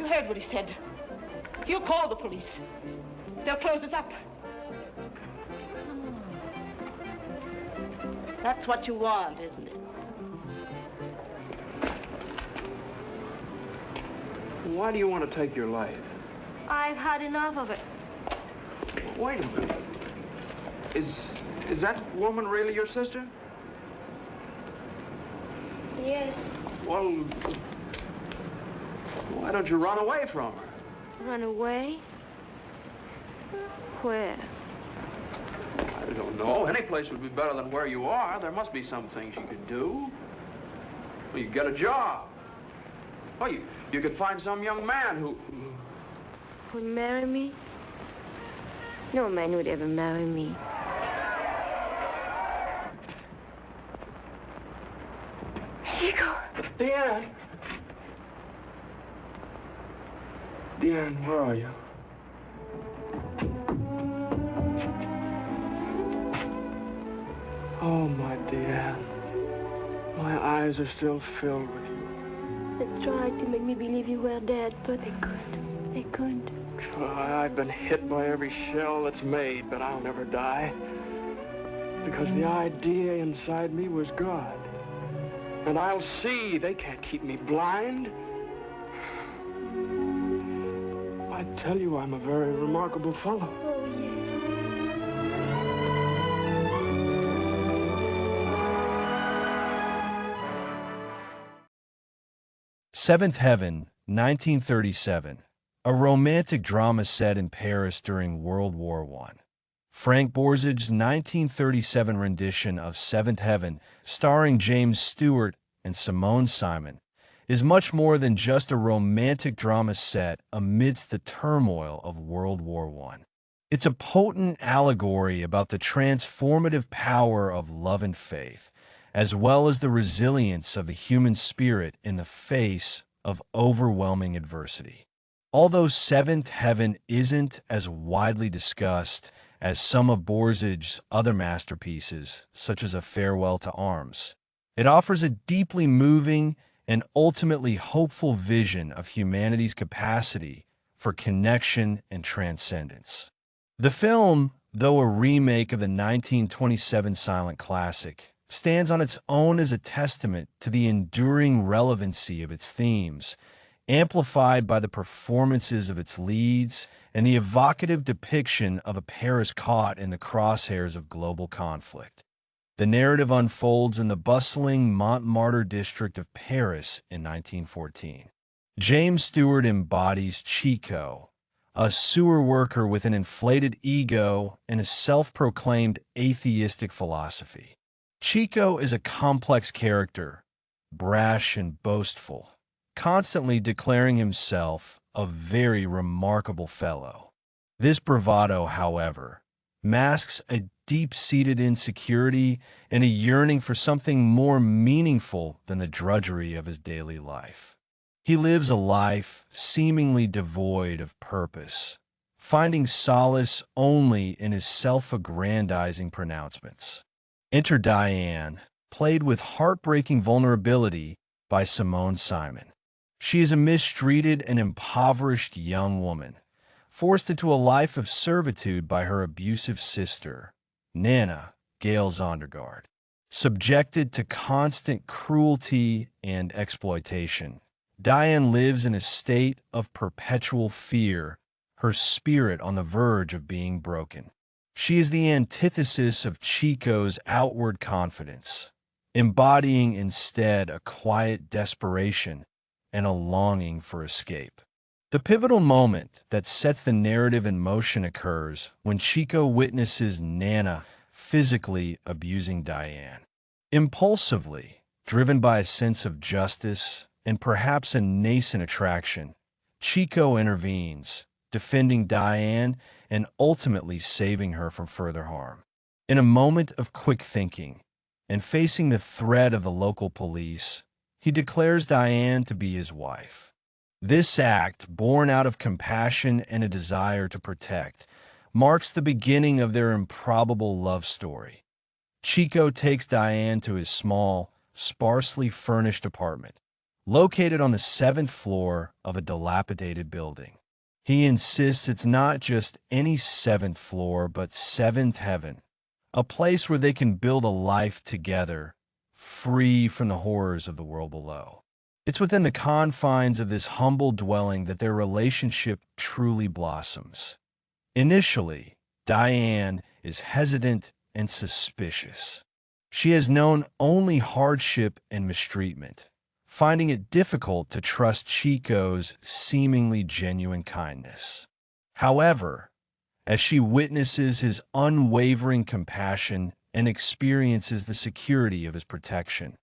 You heard what he said. You call the police. They'll close us up. That's what you want, isn't it? Why do you want to take your life? I've had enough of it. Wait a minute. Is that woman really your sister? Yes. Well, why don't you run away from her? Run away? Where? I don't know. Any place would be better than where you are. There must be some things you could do. Well, you get a job. Well, you could find some young man who... Would marry me? No man would ever marry me. Chico! Deanne! Deanne, where are you? Oh, my Deanne. My eyes are still filled with you. They tried to make me believe you were dead, but they couldn't. They couldn't. I've been hit by every shell that's made, but I'll never die. Because the idea inside me was God. And I'll see. They can't keep me blind. I tell you, I'm a very remarkable fellow. Oh, yes. Seventh Heaven, 1937. A romantic drama set in Paris during World War I. Frank Borzage's 1937 rendition of Seventh Heaven, starring James Stewart and Simone, is much more than just a romantic drama set amidst the turmoil of World War I. It's a potent allegory about the transformative power of love and faith, as well as the resilience of the human spirit in the face of overwhelming adversity. Although Seventh Heaven isn't as widely discussed as some of Borzage's other masterpieces, such as A Farewell to Arms, it offers a deeply moving and ultimately hopeful vision of humanity's capacity for connection and transcendence. The film, though a remake of the 1927 silent classic, stands on its own as a testament to the enduring relevancy of its themes, amplified by the performances of its leads and the evocative depiction of a Paris caught in the crosshairs of global conflict. The narrative unfolds in the bustling Montmartre district of Paris in 1914. James Stewart embodies Chico, a sewer worker with an inflated ego and a self-proclaimed atheistic philosophy. Chico is a complex character, brash and boastful, constantly declaring himself a very remarkable fellow. This bravado, however, masks a deep-seated insecurity and a yearning for something more meaningful than the drudgery of his daily life. He lives a life seemingly devoid of purpose, finding solace only in his self-aggrandizing pronouncements. Enter Diane, played with heartbreaking vulnerability by Simone. She is a mistreated and impoverished young woman, forced into a life of servitude by her abusive sister, Nana Gail Zondergaard. Subjected to constant cruelty and exploitation, Diane lives in a state of perpetual fear, her spirit on the verge of being broken. She is the antithesis of Chico's outward confidence, embodying instead a quiet desperation and a longing for escape. The pivotal moment that sets the narrative in motion occurs when Chico witnesses Nana physically abusing Diane. Impulsively, driven by a sense of justice and perhaps a nascent attraction, Chico intervenes, defending Diane and ultimately saving her from further harm. In a moment of quick thinking, and facing the threat of the local police, he declares Diane to be his wife. This act, born out of compassion and a desire to protect, marks the beginning of their improbable love story. Chico takes Diane to his small, sparsely furnished apartment, located on the 7th floor of a dilapidated building. He insists it's not just any 7th floor, but 7th heaven, a place where they can build a life together, free from the horrors of the world below. It's within the confines of this humble dwelling that their relationship truly blossoms. Initially, Diane is hesitant and suspicious. She has known only hardship and mistreatment, finding it difficult to trust Chico's seemingly genuine kindness. However, as she witnesses his unwavering compassion and experiences the security of his protection,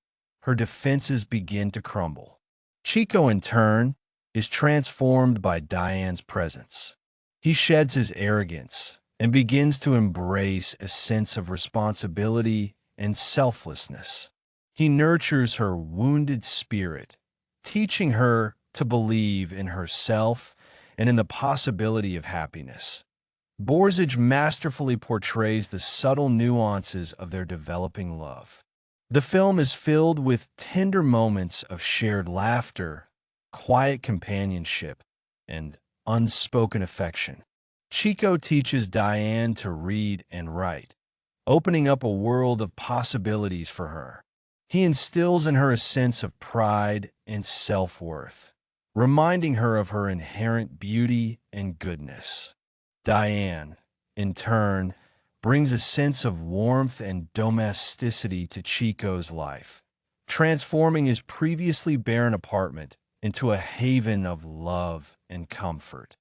her defenses begin to crumble. Chico, in turn, is transformed by Diane's presence. He sheds his arrogance and begins to embrace a sense of responsibility and selflessness. He nurtures her wounded spirit, teaching her to believe in herself and in the possibility of happiness. Borzage masterfully portrays the subtle nuances of their developing love. The film is filled with tender moments of shared laughter, quiet companionship, and unspoken affection. Chico teaches Diane to read and write, opening up a world of possibilities for her. He instills in her a sense of pride and self-worth, reminding her of her inherent beauty and goodness. Diane, in turn, brings a sense of warmth and domesticity to Chico's life, transforming his previously barren apartment into a haven of love and comfort.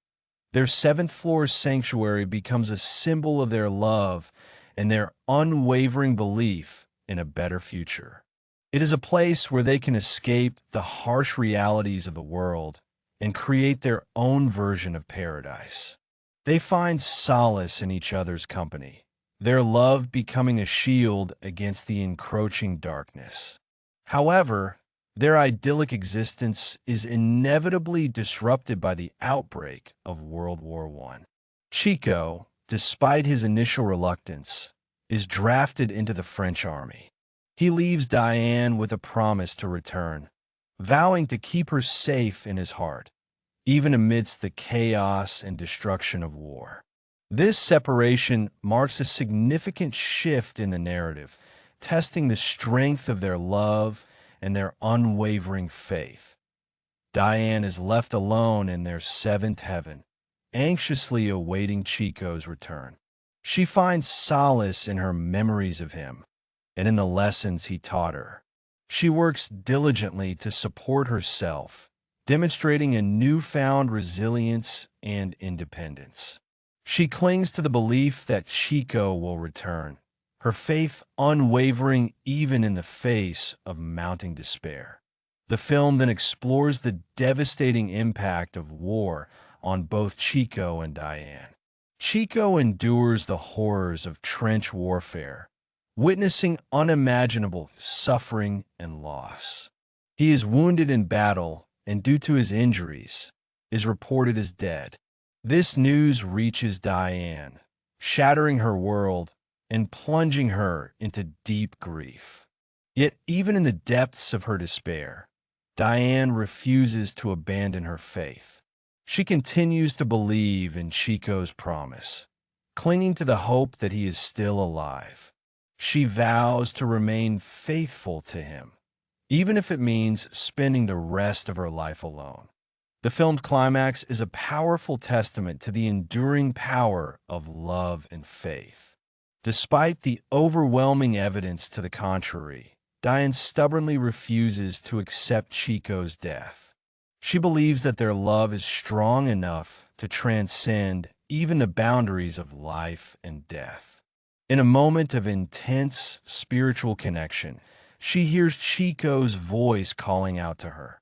Their 7th floor sanctuary becomes a symbol of their love and their unwavering belief in a better future. It is a place where they can escape the harsh realities of the world and create their own version of paradise. They find solace in each other's company, their love becoming a shield against the encroaching darkness. However, their idyllic existence is inevitably disrupted by the outbreak of World War I. Chico, despite his initial reluctance, is drafted into the French army. He leaves Diane with a promise to return, vowing to keep her safe in his heart, even amidst the chaos and destruction of war. This separation marks a significant shift in the narrative, testing the strength of their love and their unwavering faith. Diane is left alone in their 7th heaven, anxiously awaiting Chico's return. She finds solace in her memories of him and in the lessons he taught her. She works diligently to support herself, demonstrating a newfound resilience and independence. She clings to the belief that Chico will return, her faith unwavering even in the face of mounting despair. The film then explores the devastating impact of war on both Chico and Diane. Chico endures the horrors of trench warfare, witnessing unimaginable suffering and loss. He is wounded in battle and, due to his injuries, is reported as dead. This news reaches Diane, shattering her world and plunging her into deep grief. Yet, even in the depths of her despair, Diane refuses to abandon her faith. She continues to believe in Chico's promise, clinging to the hope that he is still alive. She vows to remain faithful to him, even if it means spending the rest of her life alone. The film's climax is a powerful testament to the enduring power of love and faith. Despite the overwhelming evidence to the contrary, Diane stubbornly refuses to accept Chico's death. She believes that their love is strong enough to transcend even the boundaries of life and death. In a moment of intense spiritual connection, she hears Chico's voice calling out to her.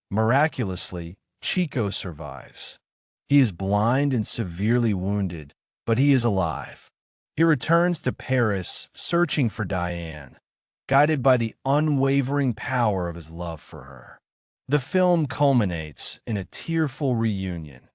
Miraculously, Chico survives. He is blind and severely wounded, but he is alive. He returns to Paris, searching for Diane, guided by the unwavering power of his love for her. The film culminates in a tearful reunion,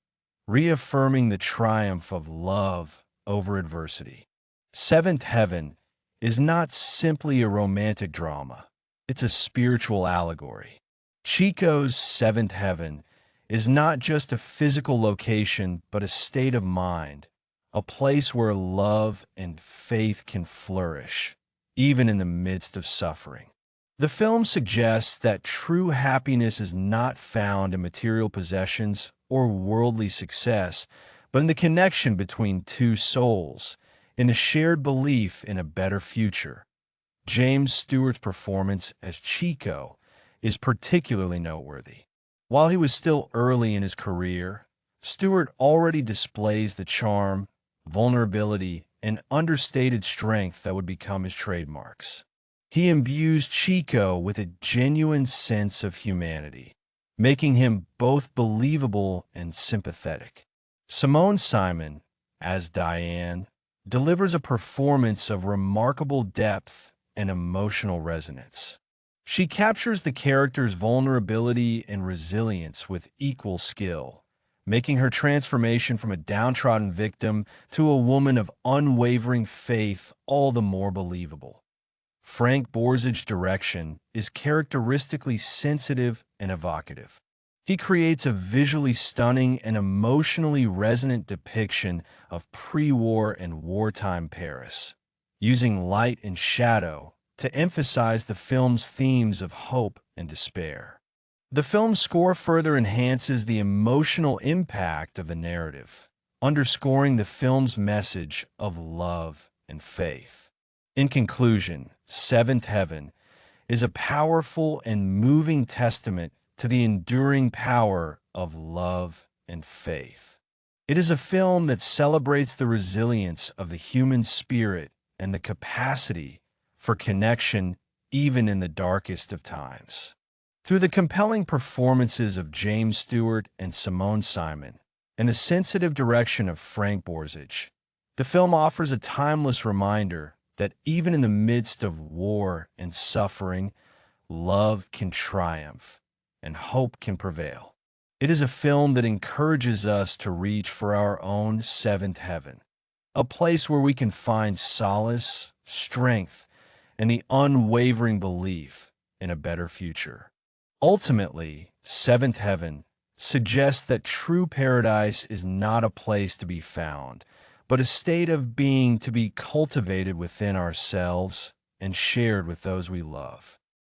reaffirming the triumph of love over adversity. 7th Heaven is not simply a romantic drama, it's a spiritual allegory. Chico's seventh heaven is not just a physical location, but a state of mind, a place where love and faith can flourish, even in the midst of suffering. The film suggests that true happiness is not found in material possessions or worldly success, but in the connection between two souls, in a shared belief in a better future. James Stewart's performance as Chico is particularly noteworthy. While he was still early in his career, Stewart already displays the charm, vulnerability, and understated strength that would become his trademarks. He imbues Chico with a genuine sense of humanity, making him both believable and sympathetic. Simone, as Diane, delivers a performance of remarkable depth and emotional resonance. She captures the character's vulnerability and resilience with equal skill, making her transformation from a downtrodden victim to a woman of unwavering faith all the more believable. Frank Borzage's direction is characteristically sensitive and evocative. He creates a visually stunning and emotionally resonant depiction of pre-war and wartime Paris, using light and shadow to emphasize the film's themes of hope and despair. The film's score further enhances the emotional impact of the narrative, underscoring the film's message of love and faith. In conclusion, Seventh Heaven is a powerful and moving testament to the enduring power of love and faith. It is a film that celebrates the resilience of the human spirit and the capacity for connection even in the darkest of times. Through the compelling performances of James Stewart and Simone and the sensitive direction of Frank Borzage, the film offers a timeless reminder that even in the midst of war and suffering, love can triumph and hope can prevail. It is a film that encourages us to reach for our own seventh heaven, a place where we can find solace, strength, and the unwavering belief in a better future. Ultimately, Seventh Heaven suggests that true paradise is not a place to be found, but a state of being to be cultivated within ourselves and shared with those we love.